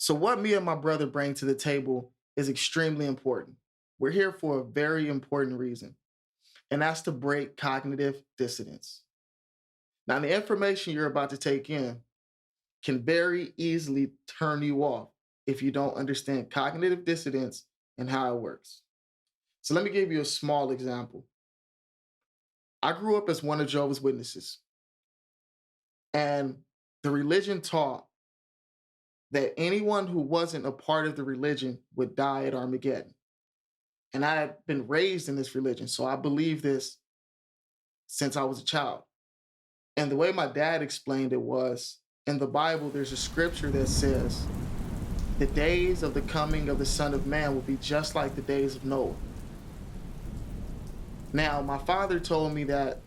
So, what me and my brother bring to the table is extremely important. We're here for a very important reason, and that's to break cognitive dissonance. Now, the information you're about to take in can very easily turn you off if you don't understand cognitive dissonance and how it works. So, let me give you a small example. I grew up as one of Jehovah's Witnesses, and the religion taught that anyone who wasn't a part of the religion would die at Armageddon. And I had been raised in this religion, so I believe this since I was a child. And the way my dad explained it was in the Bible, there's a scripture that says, the days of the coming of the Son of Man will be just like the days of Noah. Now, my father told me that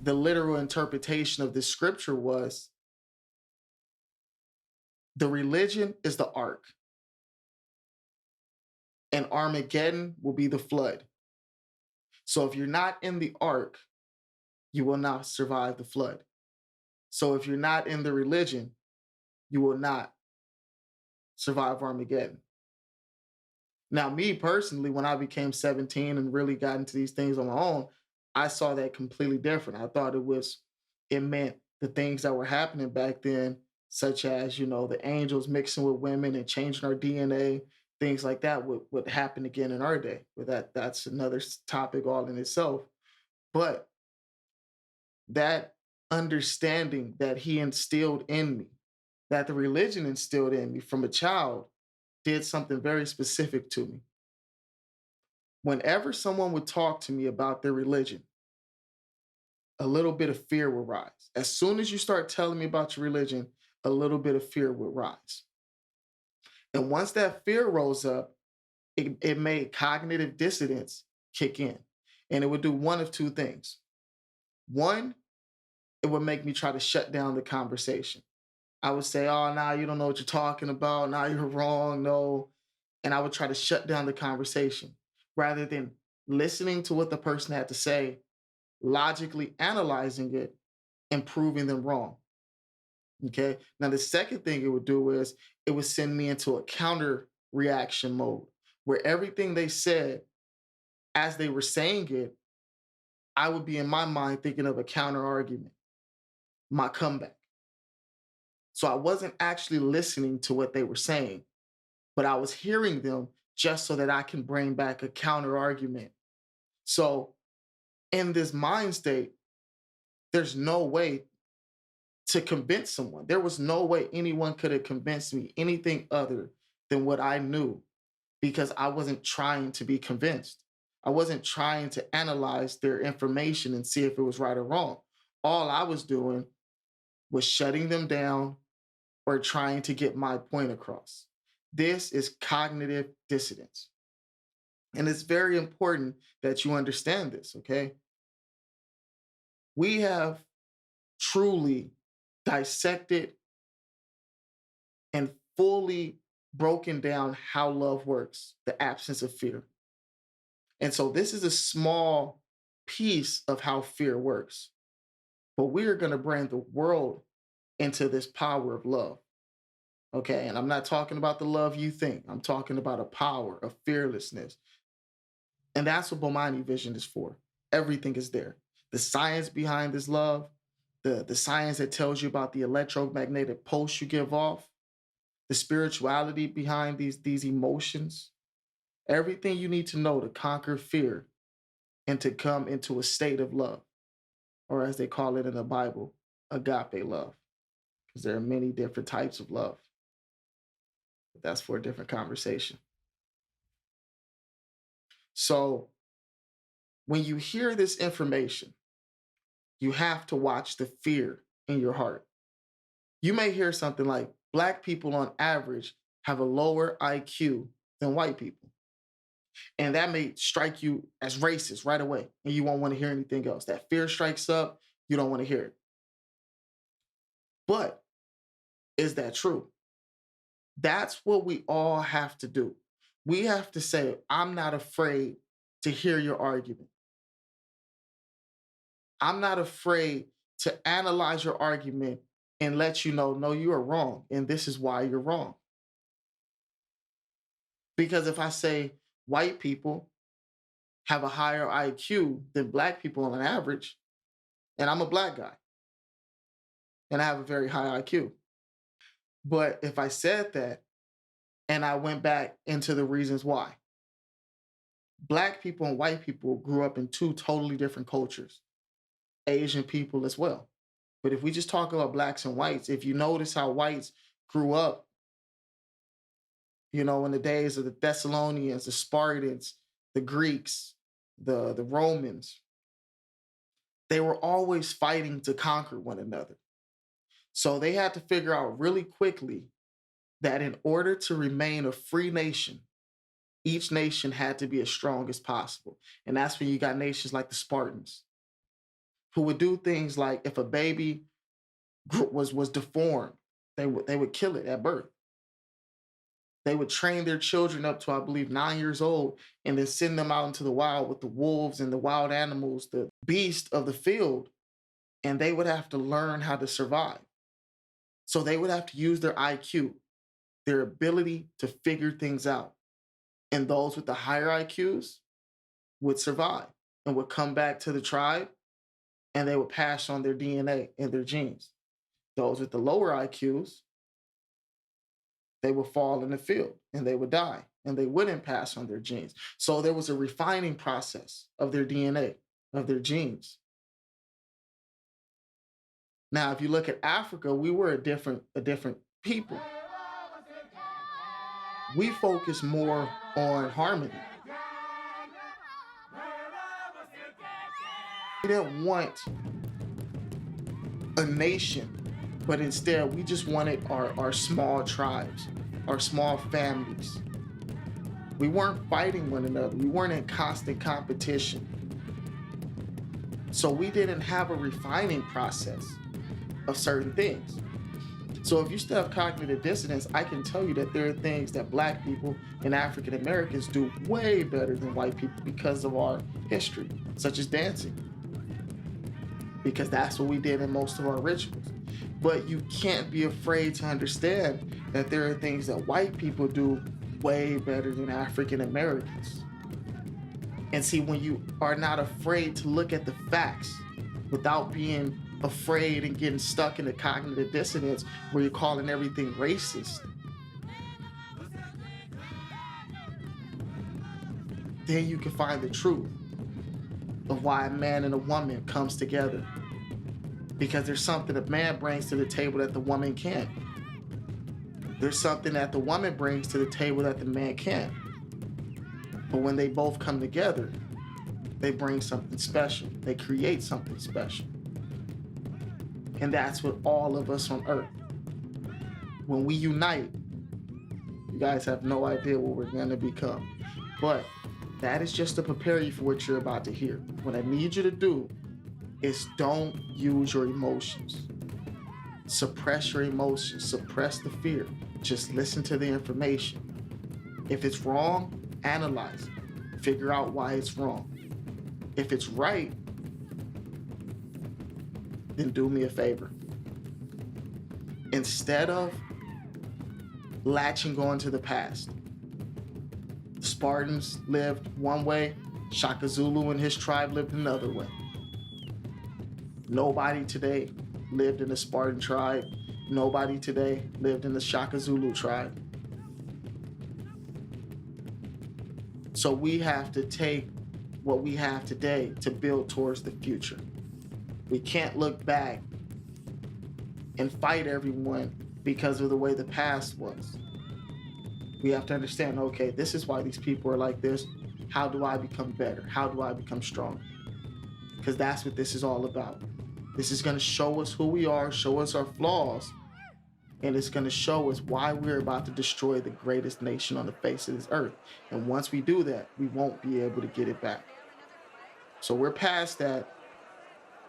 the literal interpretation of this scripture was the religion is the ark, and Armageddon will be the flood. So if you're not in the ark, you will not survive the flood. So if you're not in the religion, you will not survive Armageddon. Now, me personally, when I became 17 and really got into these things on my own, I saw that completely different. I thought it meant the things that were happening back then, such as, the angels mixing with women and changing our DNA, things like that would happen again in our day. But that's another topic all in itself. But that understanding that he instilled in me, that the religion instilled in me from a child, did something very specific to me. Whenever someone would talk to me about their religion, a little bit of fear would rise. As soon as you start telling me about your religion, a little bit of fear would rise. And once that fear rose up, it made cognitive dissonance kick in. And it would do one of two things. One, it would make me try to shut down the conversation. I would say, oh, now you don't know what you're talking about. Now you're wrong. No. And I would try to shut down the conversation rather than listening to what the person had to say, logically analyzing it, and proving them wrong. Okay. Now, the second thing it would do is it would send me into a counter reaction mode where everything they said as they were saying it, I would be in my mind thinking of a counter argument, my comeback. So I wasn't actually listening to what they were saying, but I was hearing them just so that I can bring back a counter argument. So in this mind state, there's no way to convince someone. There was no way anyone could have convinced me anything other than what I knew because I wasn't trying to be convinced. I wasn't trying to analyze their information and see if it was right or wrong. All I was doing was shutting them down or trying to get my point across. This is cognitive dissonance. And it's very important that you understand this, okay? We have truly dissected and fully broken down how love works, the absence of fear. And so this is a small piece of how fear works. But we are going to bring the world into this power of love. Okay. And I'm not talking about the love you think, I'm talking about a power of fearlessness. And that's what Bomani Vision is for. Everything is there. The science behind this love, the science that tells you about the electromagnetic pulse you give off, the spirituality behind these emotions, everything you need to know to conquer fear and to come into a state of love, or as they call it in the Bible, agape love, because there are many different types of love. But that's for a different conversation. So when you hear this information, you have to watch the fear in your heart. You may hear something like Black people on average have a lower IQ than white people. And that may strike you as racist right away, and you won't want to hear anything else. That fear strikes up, you don't want to hear it. But is that true? That's what we all have to do. We have to say, I'm not afraid to hear your argument. I'm not afraid to analyze your argument and let you know, no, you are wrong. And this is why you're wrong. Because if I say white people have a higher IQ than black people on an average, and I'm a black guy and I have a very high IQ. But if I said that and I went back into the reasons why, black people and white people grew up in two totally different cultures, Asian people as well. But if we just talk about blacks and whites, if you notice how whites grew up, in the days of the Thessalonians, the Spartans, the Greeks, the Romans, they were always fighting to conquer one another. So they had to figure out really quickly that in order to remain a free nation, each nation had to be as strong as possible. And that's when you got nations like the Spartans, who would do things like if a baby was deformed, they would kill it at birth. They would train their children up to, I believe, 9 years old, and then send them out into the wild with the wolves and the wild animals, the beast of the field, and they would have to learn how to survive. So they would have to use their IQ, their ability to figure things out. And those with the higher IQs would survive and would come back to the tribe, and they would pass on their DNA and their genes. Those with the lower IQs, they would fall in the field and they would die and they wouldn't pass on their genes. So there was a refining process of their DNA, of their genes. Now, if you look at Africa, we were a different people. We focus more on harmony. We didn't want a nation, but instead we just wanted our small tribes, our small families. We weren't fighting one another. We weren't in constant competition. So we didn't have a refining process of certain things. So if you still have cognitive dissonance, I can tell you that there are things that black people and African Americans do way better than white people because of our history, such as dancing. Because that's what we did in most of our rituals. But you can't be afraid to understand that there are things that white people do way better than African Americans. And see, when you are not afraid to look at the facts without being afraid and getting stuck in the cognitive dissonance where you're calling everything racist, then you can find the truth of why a man and a woman comes together. Because there's something a man brings to the table that the woman can't. There's something that the woman brings to the table that the man can't. But when they both come together, they bring something special. They create something special. And that's what all of us on earth. When we unite, you guys have no idea what we're going to become. But that is just to prepare you for what you're about to hear. What I need you to do is don't use your emotions. Suppress your emotions. Suppress the fear. Just listen to the information. If it's wrong, analyze it. Figure out why it's wrong. If it's right, then do me a favor. Instead of latching on to the past, the Spartans lived one way, Shaka Zulu and his tribe lived another way. Nobody today lived in the Spartan tribe. Nobody today lived in the Shaka Zulu tribe. So we have to take what we have today to build towards the future. We can't look back and fight everyone because of the way the past was. We have to understand, okay, this is why these people are like this. How do I become better? How do I become stronger? Because that's what this is all about. This is going to show us who we are, show us our flaws, and it's going to show us why we're about to destroy the greatest nation on the face of this earth. And once we do that, we won't be able to get it back. So we're past that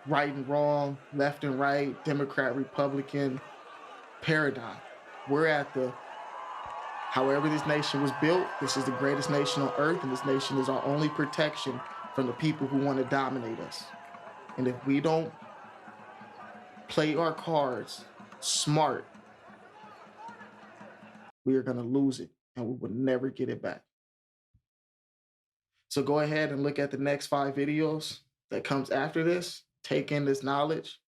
right and wrong, left and right, Democrat, Republican paradigm. We're at the, however this nation was built, this is the greatest nation on earth, and this nation is our only protection from the people who want to dominate us. And if we don't play our cards smart, we are going to lose it. and we will never get it back. So go ahead and look at the next 5 videos that comes after this. Take in this knowledge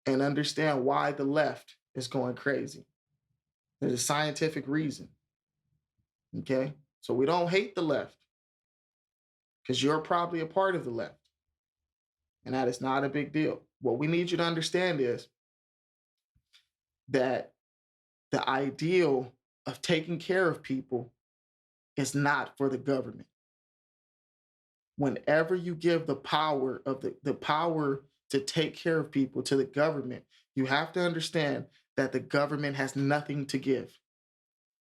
and understand why the left is going crazy. There's a scientific reason. Okay? So we don't hate the left because you're probably a part of the left. And that is not a big deal. What we need you to understand is that the ideal of taking care of people is not for the government. Whenever you give the power of the power to take care of people to the government, you have to understand that the government has nothing to give.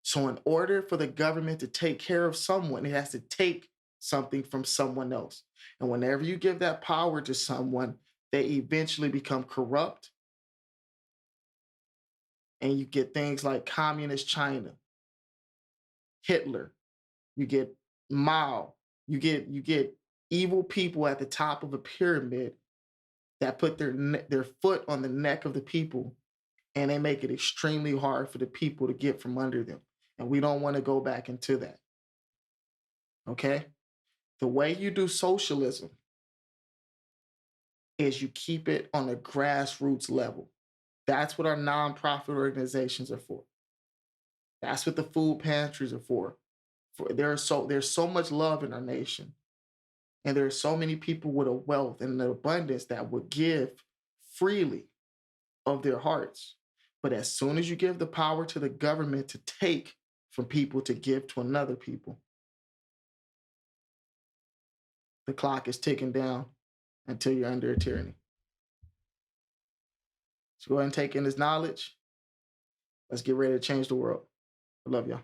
So in order for the government to take care of someone, it has to take something from someone else. And whenever you give that power to someone, they eventually become corrupt. And you get things like communist China, Hitler, you get Mao, you get evil people at the top of a pyramid that put their foot on the neck of the people, and they make it extremely hard for the people to get from under them. And we don't want to go back into that. Okay? The way you do socialism is you keep it on a grassroots level. That's what our nonprofit organizations are for. That's what the food pantries are for. There's so much love in our nation. And there are so many people with a wealth and an abundance that would give freely of their hearts. But as soon as you give the power to the government to take from people to give to another people, the clock is ticking down until you're under a tyranny. So go ahead and take in this knowledge. Let's get ready to change the world. I love y'all.